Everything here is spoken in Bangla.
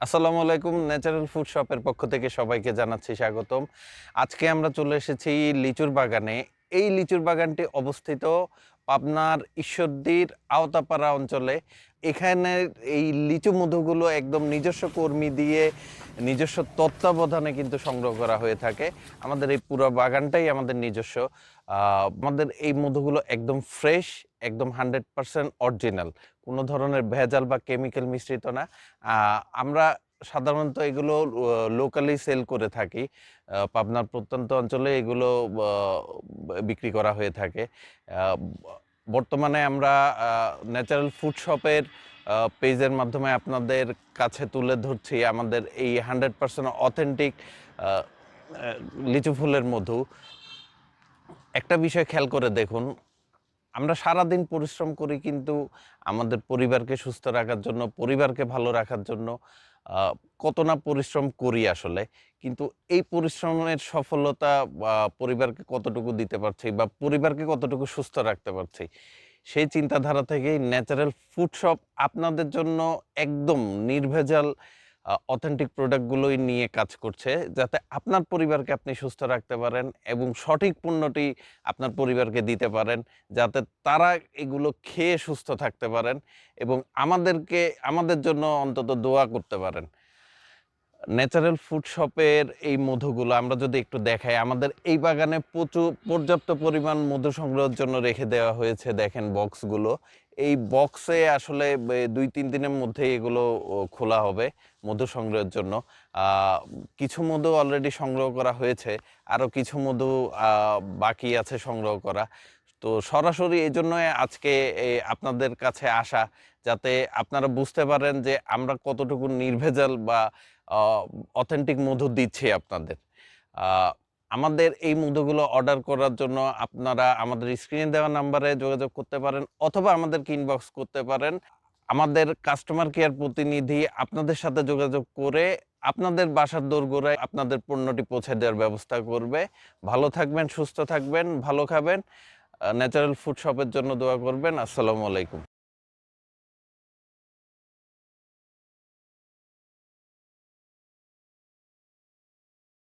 আসসালামু আলাইকুম। ন্যাচারাল ফুড শপের পক্ষ থেকে সবাইকে জানাচ্ছি স্বাগতম। আজকে আমরা চলে এসেছি লিচুর বাগানে। এই লিচুর বাগানটি অবস্থিত পাবনার ঈশ্বরদীর আওতাপাড়া অঞ্চলে। এখানে এই লিচু মধুগুলো একদম নিজস্ব কর্মী দিয়ে নিজস্ব তত্ত্বাবধানে কিন্তু সংগ্রহ করা হয়ে থাকে। আমাদের এই পুরো বাগানটাই আমাদের নিজস্ব। আমাদের এই মধুগুলো একদম ফ্রেশ, একদম 100% অরিজিনাল। কোনো ধরনের ভেজাল বা কেমিক্যাল মিশ্রিত না। আমরা সাধারণত এগুলো লোকালি সেল করে থাকি। পাবনার প্রত্যন্ত অঞ্চলে এগুলো আ বিক্রি করা হয়ে থাকে। আ বর্তমানে আমরা ন্যাচারাল ফুড শপের পেজের মাধ্যমে আপনাদের কাছে তুলে ধরছি আমাদের এই 100% অথেন্টিক আ আ লিচু ফুলের মধু। একটা বিষয় খেয়াল করে দেখুন, আমরা সারাদিন পরিশ্রম করি কিন্তু আমাদের পরিবারকে সুস্থ রাখার জন্য, পরিবারকে ভালো রাখার জন্য আ কত না পরিশ্রম করি আসলে। কিন্তু এই পরিশ্রমের সফলতা পরিবারকে কতটুকু দিতে পারছি বা পরিবারকে কতটুকু সুস্থ রাখতে পারছি, সেই চিন্তাধারা থেকেই ন্যাচারাল ফুড শপ আপনাদের জন্য একদম নির্ভেজাল অথেন্টিক প্রোডাক্টগুলোই নিয়ে কাজ করছে। যাতে আপনার পরিবারকে আপনি সুস্থ রাখতে পারেন এবং সঠিক পণ্যটি আপনার পরিবারকে দিতে পারেন। যাতে তারা এগুলো খেয়ে সুস্থ থাকতে পারেন এবং আমাদের জন্য অন্তত দোয়া করতে পারেন। ন্যাচারাল ফুড শপের এই মধুগুলো আমরা যদি একটু দেখাই, আমাদের এই বাগানে পর্যাপ্ত পরিমাণ মধু সংগ্রহের জন্য রেখে দেওয়া হয়েছে দেখেন বক্সগুলো। এই বক্সে আসলে ২-৩ দিনের মধ্যেই এগুলো খোলা হবে মধু সংগ্রহের জন্য। আ কিছু মধু অলরেডি সংগ্রহ করা হয়েছে। আরো কিছু মধু আ বাকি আছে সংগ্রহ করা। তো সরাসরি এজন্যই আজকে আপনাদের কাছে আসা, যাতে আপনারা বুঝতে পারেন যে আমরা কতটুকু নির্ভেজাল বা আ অথেন্টিক মধু দিচ্ছি আপনাদের। আ আমাদের এই মধুগুলো অর্ডার করার জন্য আপনারা আমাদের স্ক্রিনে দেওয়া নাম্বারে যোগাযোগ করতে পারেন অথবা আমাদেরকে ইনবক্স করতে পারেন। আমাদের কাস্টমার কেয়ার প্রতিনিধি আপনাদের সাথে যোগাযোগ করে আপনাদের বাসার দোরগোড়ায় আপনাদের পণ্যটি পৌঁছে দেওয়ার ব্যবস্থা করবে। ভালো থাকবেন, সুস্থ থাকবেন, ভালো খাবেন। ন্যাচারাল ফুড শপের জন্য দোয়া করবেন। আসসালামু আলাইকুম।